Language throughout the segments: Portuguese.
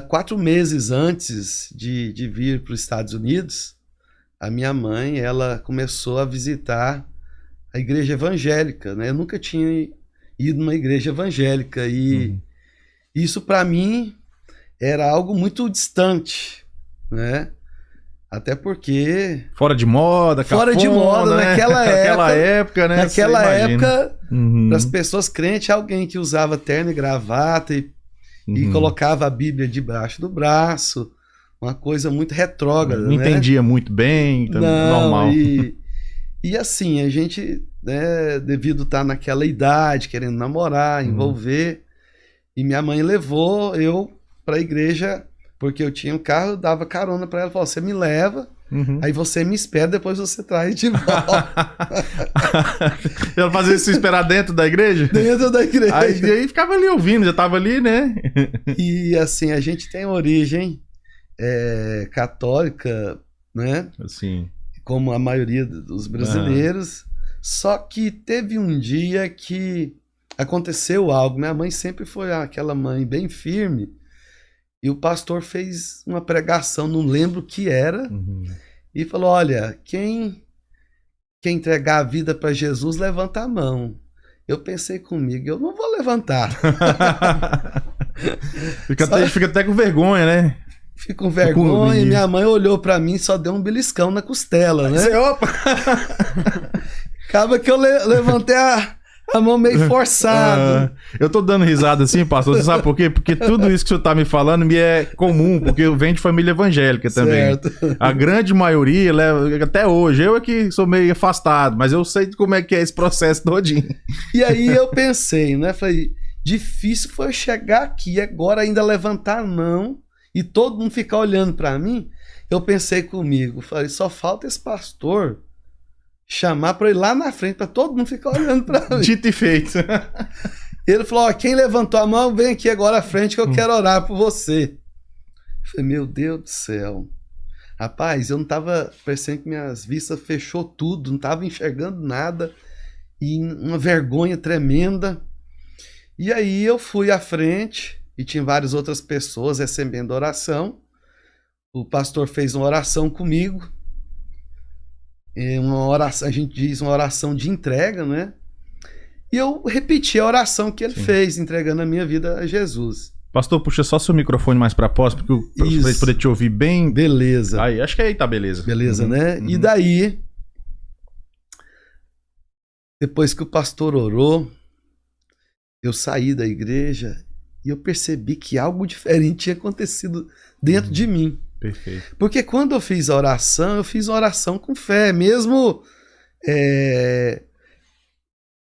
4 meses antes de vir para os Estados Unidos, a minha mãe, ela começou a visitar a igreja evangélica, né? Eu nunca tinha ido numa igreja evangélica e isso para mim era algo muito distante, né? Até porque fora de moda, fora de moda, né? naquela época, né? Naquela época, para as pessoas crentes, alguém que usava terno e gravata e colocava a Bíblia debaixo do braço, uma coisa muito retrógrada, não entendia muito bem, então, normal. E assim, a gente, né, devido estar naquela idade, querendo namorar, envolver, e minha mãe levou eu para a igreja, porque eu tinha um carro, eu dava carona para ela, falou, você me leva, aí você me espera, depois você traz de volta. Ela fazia isso esperar dentro da igreja? Dentro da igreja. Aí ficava ali ouvindo, já tava ali, né? E assim, a gente tem origem católica, né? Assim. Como a maioria dos brasileiros. Só que teve um dia que aconteceu algo. Minha mãe sempre foi aquela mãe bem firme. E o pastor fez uma pregação, não lembro o que era, e falou, olha, quem entregar a vida para Jesus, levanta a mão. Eu pensei comigo, eu não vou levantar. Fica até com vergonha, né? Fico com vergonha, e minha mãe olhou para mim e só deu um beliscão na costela, né? Opa! Acaba que eu levantei a mão meio forçado. Eu tô dando risada assim, pastor, você sabe por quê? Porque tudo isso que você tá me falando me é comum, porque eu venho de família evangélica também. Certo. A grande maioria, até hoje, eu é que sou meio afastado, mas eu sei como é que é esse processo todinho. E aí eu pensei, né? Falei, difícil foi eu chegar aqui agora, ainda levantar a mão e todo mundo ficar olhando para mim. Eu pensei comigo, falei, só falta esse pastor chamar para ir lá na frente, para todo mundo ficar olhando para mim. Dito e feito. Ele falou, ó, quem levantou a mão, vem aqui agora à frente que eu quero orar por você. Eu falei, meu Deus do céu. Rapaz, eu não tava percebendo que minhas vistas fechou tudo, não tava enxergando nada, e uma vergonha tremenda. E aí eu fui à frente, e tinha várias outras pessoas recebendo oração. O pastor fez uma oração comigo, uma oração, a gente diz uma oração de entrega, né? E eu repeti a oração que ele fez, entregando a minha vida a Jesus. Pastor, puxa só seu microfone mais para próximo, para ele poder te ouvir bem. Beleza. Aí, acho que aí tá beleza. Beleza, né? E daí, depois que o pastor orou, eu saí da igreja e eu percebi que algo diferente tinha acontecido dentro de mim. Perfeito. Porque quando eu fiz uma oração com fé, mesmo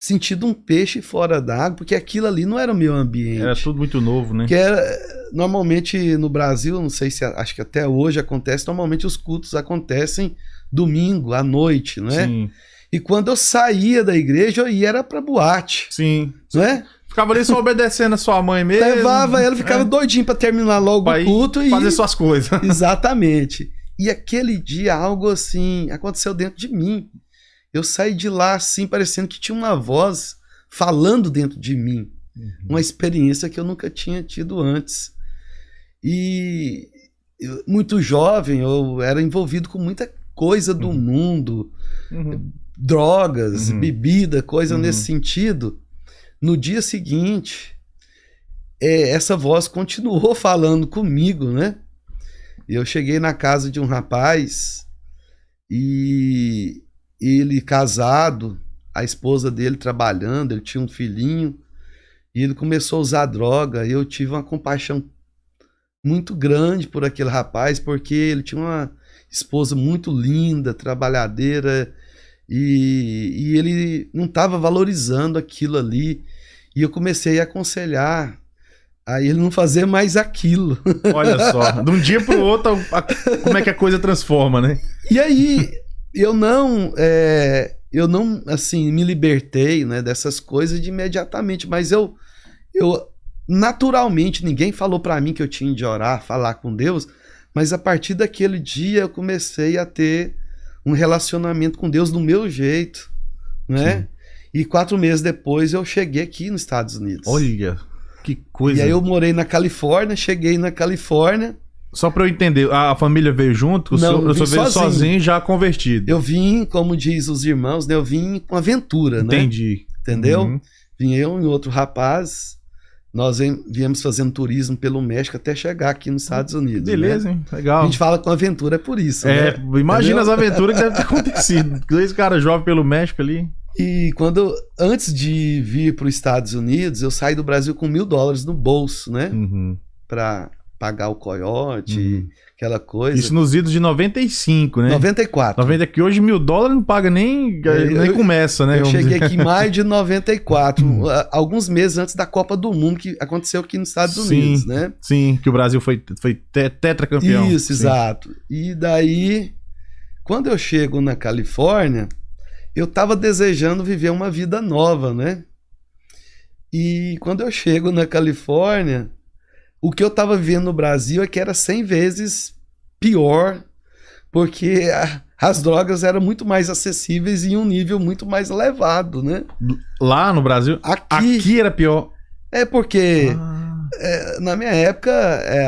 sentindo um peixe fora d'água, porque aquilo ali não era o meu ambiente. Era tudo muito novo, né? Que normalmente no Brasil, não sei se acho que até hoje acontece, normalmente os cultos acontecem domingo à noite, né? Sim. E quando eu saía da igreja, eu ia para boate. Sim. Não é? Ficava ali só obedecendo a sua mãe mesmo. Levava ela, ficava doidinho para terminar logo o culto e fazer suas coisas. Exatamente. E aquele dia algo assim aconteceu dentro de mim. Eu saí de lá assim, parecendo que tinha uma voz falando dentro de mim. Uma experiência que eu nunca tinha tido antes. E muito jovem, eu era envolvido com muita coisa do mundo, drogas, bebida, coisa nesse sentido. No dia seguinte, essa voz continuou falando comigo, né? Eu cheguei na casa de um rapaz e ele casado, a esposa dele trabalhando, ele tinha um filhinho, e ele começou a usar droga, e eu tive uma compaixão muito grande por aquele rapaz, porque ele tinha uma esposa muito linda, trabalhadeira, e ele não estava valorizando aquilo ali, e eu comecei a aconselhar a ele não fazer mais aquilo. Olha só, de um dia para o outro, como é que a coisa transforma, né? E aí, eu não assim, me libertei, né, dessas coisas de imediatamente, mas eu naturalmente, ninguém falou para mim que eu tinha de orar, falar com Deus, mas a partir daquele dia eu comecei a ter um relacionamento com Deus do meu jeito, né? Sim. E 4 meses depois eu cheguei aqui nos Estados Unidos. Olha! Que coisa. E aí eu morei na Califórnia, cheguei na Califórnia. Só pra eu entender, a família veio junto? Não, o senhor veio sozinho, já convertido? Eu vim, como diz os irmãos, né? Eu vim com aventura, né? Entendi. Entendeu? Uhum. Vim eu e outro rapaz. Nós viemos fazendo turismo pelo México até chegar aqui nos Estados Unidos. Beleza, né? hein? Legal. A gente fala com aventura, é por isso. É, né? imagina Entendeu? as aventuras que devem ter acontecido. 2 caras jovens pelo México ali. E antes de vir para os Estados Unidos, eu saí do Brasil com $1.000 no bolso, né? Uhum. Para pagar o coiote, aquela coisa. Isso nos idos de 95, né? 94. 90, que hoje $1.000 não paga nem começa, né? Eu vamos cheguei dizer. aqui em maio de 94, alguns meses antes da Copa do Mundo, que aconteceu aqui nos Estados Unidos, né? Sim, que o Brasil foi tetracampeão. Isso, Sim. exato. E daí, quando eu chego na Califórnia, eu tava desejando viver uma vida nova, né? E quando eu chego na Califórnia, o que eu tava vivendo no Brasil é que era 100 vezes pior, porque as drogas eram muito mais acessíveis e em um nível muito mais elevado, né? Lá no Brasil? Aqui era pior. É porque na minha época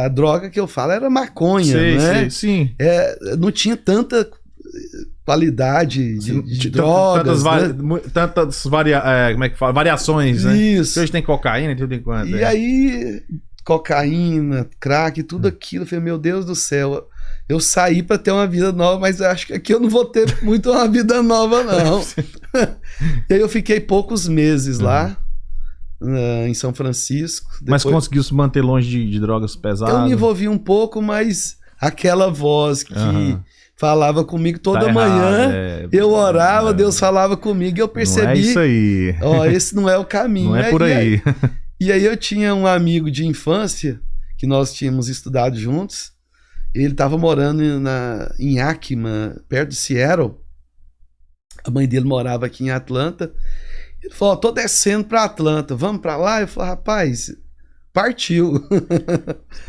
a droga que eu falo era maconha, sei, né? Sei, sim. Não tinha tanta qualidade de drogas, tantas como é que fala? Variações, né? Isso. Hoje tem cocaína e tudo enquanto. E aí, cocaína, crack, tudo aquilo. Eu falei, meu Deus do céu, eu saí para ter uma vida nova, mas eu acho que aqui eu não vou ter muito uma vida nova, não. E aí eu fiquei poucos meses lá, em São Francisco. Mas conseguiu se manter longe de drogas pesadas? Eu me envolvi um pouco, mas aquela voz que falava comigo toda manhã, eu orava, Deus falava comigo e eu percebi... Não é isso aí. Ó, esse não é o caminho. Não é por aí. E aí eu tinha um amigo de infância, que nós tínhamos estudado juntos, ele estava morando em Yakima, perto de Seattle. A mãe dele morava aqui em Atlanta. Ele falou, tô descendo para Atlanta, vamos para lá? Eu falei, rapaz, partiu.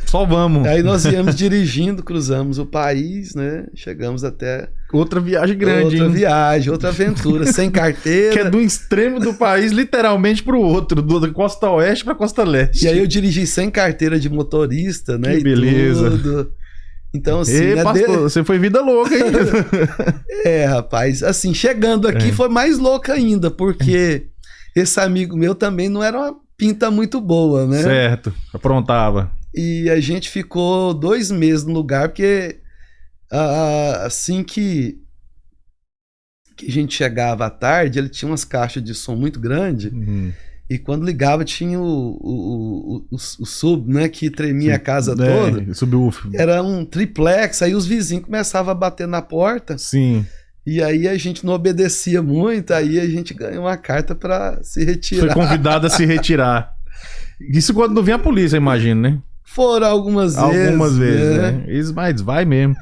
Só vamos. Aí nós viemos dirigindo, cruzamos o país, né? Chegamos até... Outra viagem grande, Outra viagem, outra aventura, sem carteira. Que é do extremo do país, literalmente pro outro, da costa oeste pra costa leste. E aí eu dirigi sem carteira de motorista, né? Que beleza. Tudo. Então, assim... Ei, pastor, você foi vida louca aí. Rapaz, assim, chegando aqui foi mais louca ainda, porque esse amigo meu também não era uma pinta muito boa, né? Certo, aprontava. E a gente ficou 2 meses no lugar, porque assim que a gente chegava à tarde, ele tinha umas caixas de som muito grandes, e quando ligava tinha o sub, né, que tremia a casa toda. Subwoofer. Era um triplex, aí os vizinhos começavam a bater na porta. Sim. E aí a gente não obedecia muito, aí a gente ganhou uma carta para se retirar. Foi convidado a se retirar. Isso quando não vinha a polícia, imagino, né? Foram algumas vezes. Algumas vezes, né? Mas vai mesmo.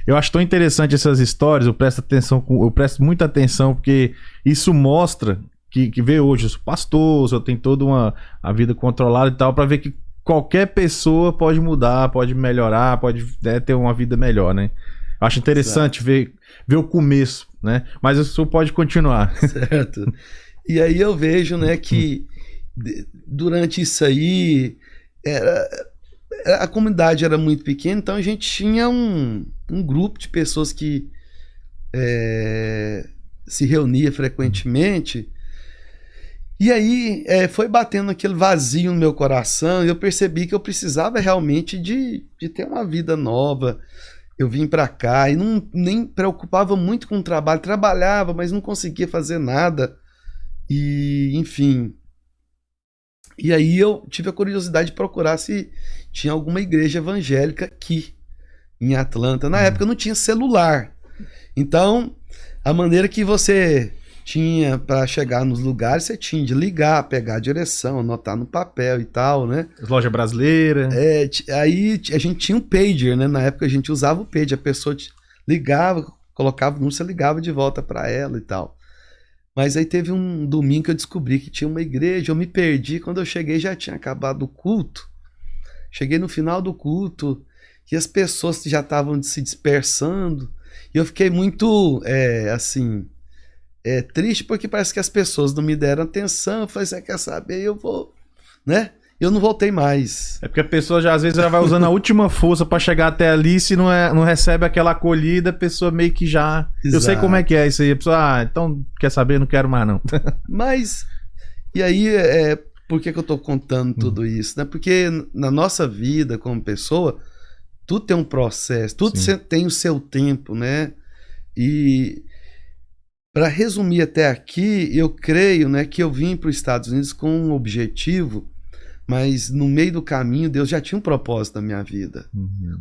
Eu acho tão interessante essas histórias, eu presto muita atenção, porque isso mostra que vê hoje, eu sou pastor, eu tenho toda a vida controlada e tal, para ver que qualquer pessoa pode mudar, pode melhorar, pode ter uma vida melhor, né? Eu acho interessante ver o começo, né? Mas o senhor pode continuar. Certo. E aí eu vejo, né, que durante isso aí, a comunidade era muito pequena, então a gente tinha um grupo de pessoas que se reunia frequentemente. E aí foi batendo aquele vazio no meu coração e eu percebi que eu precisava realmente de ter uma vida nova. Eu vim para cá e nem preocupava muito com o trabalho. Trabalhava, mas não conseguia fazer nada. E, enfim. E aí eu tive a curiosidade de procurar se tinha alguma igreja evangélica aqui em Atlanta. Na época não tinha celular. Então, a maneira que você tinha para chegar nos lugares, você tinha de ligar, pegar a direção, anotar no papel e tal, né? Loja brasileira. Aí a gente tinha um pager, né? Na época a gente usava o pager, a pessoa ligava, colocava o número, você ligava de volta para ela e tal. Mas aí teve um domingo que eu descobri que tinha uma igreja, eu me perdi, quando eu cheguei já tinha acabado o culto. Cheguei no final do culto e as pessoas já estavam se dispersando, e eu fiquei muito, triste, porque parece que as pessoas não me deram atenção. Eu falei, você quer saber? Eu vou, né? eu não voltei mais. É porque a pessoa já às vezes já vai usando a última força pra chegar até ali, se não recebe aquela acolhida, a pessoa meio que já... Exato. Eu sei como é que é isso aí. A pessoa, então, quer saber? Não quero mais não. Mas, e aí, por que eu tô contando tudo isso, né? Porque na nossa vida como pessoa, tudo tem um processo, tudo tem o seu tempo, né? E para resumir até aqui, eu creio, né, que eu vim para os Estados Unidos com um objetivo, mas no meio do caminho Deus já tinha um propósito na minha vida,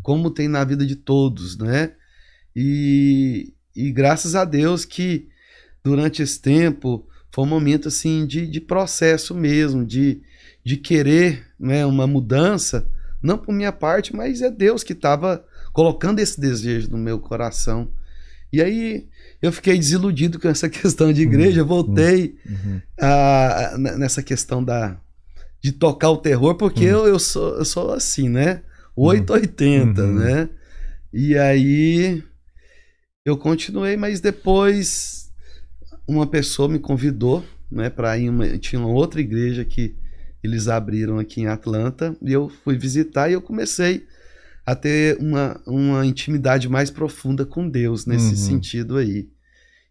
como tem na vida de todos, né? E graças a Deus que durante esse tempo foi um momento assim de processo mesmo, de querer, né, uma mudança, não por minha parte, mas é Deus que estava colocando esse desejo no meu coração. E aí eu fiquei desiludido com essa questão de igreja, voltei nessa questão de tocar o terror, porque eu sou assim, né? 880, né? E aí eu continuei, mas depois uma pessoa me convidou, né, para ir, tinha uma outra igreja que eles abriram aqui em Atlanta, e eu fui visitar e eu comecei a ter uma intimidade mais profunda com Deus nesse sentido aí.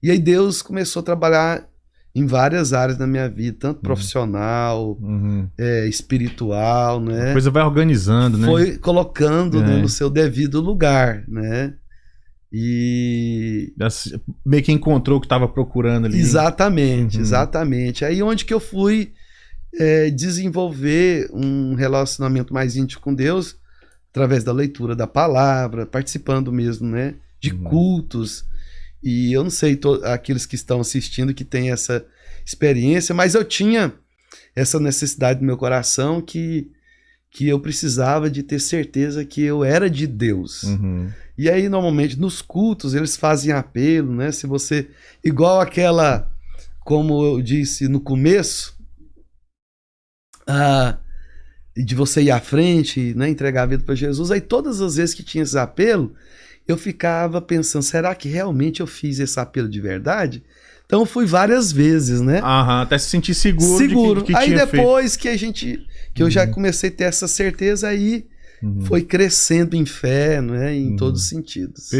E aí Deus começou a trabalhar em várias áreas da minha vida, tanto profissional, espiritual, né? A coisa vai organizando, né? Foi colocando, né, no seu devido lugar, né? E... meio que encontrou o que estava procurando ali. Exatamente, exatamente. Aí onde que eu fui desenvolver um relacionamento mais íntimo com Deus, através da leitura da palavra, participando mesmo, né, de cultos. E eu não sei aqueles que estão assistindo que têm essa experiência, mas eu tinha essa necessidade no meu coração que eu precisava de ter certeza que eu era de Deus. E aí, normalmente, nos cultos, eles fazem apelo, né? Se você... Igual aquela, como eu disse no começo, de você ir à frente, né, entregar a vida para Jesus. Aí todas as vezes que tinha esse apelo, eu ficava pensando, será que realmente eu fiz esse apelo de verdade? Então eu fui várias vezes, né? Até se sentir seguro. De que aí tinha depois feito. que eu já comecei a ter essa certeza, aí foi crescendo em fé, né, em todos os sentidos.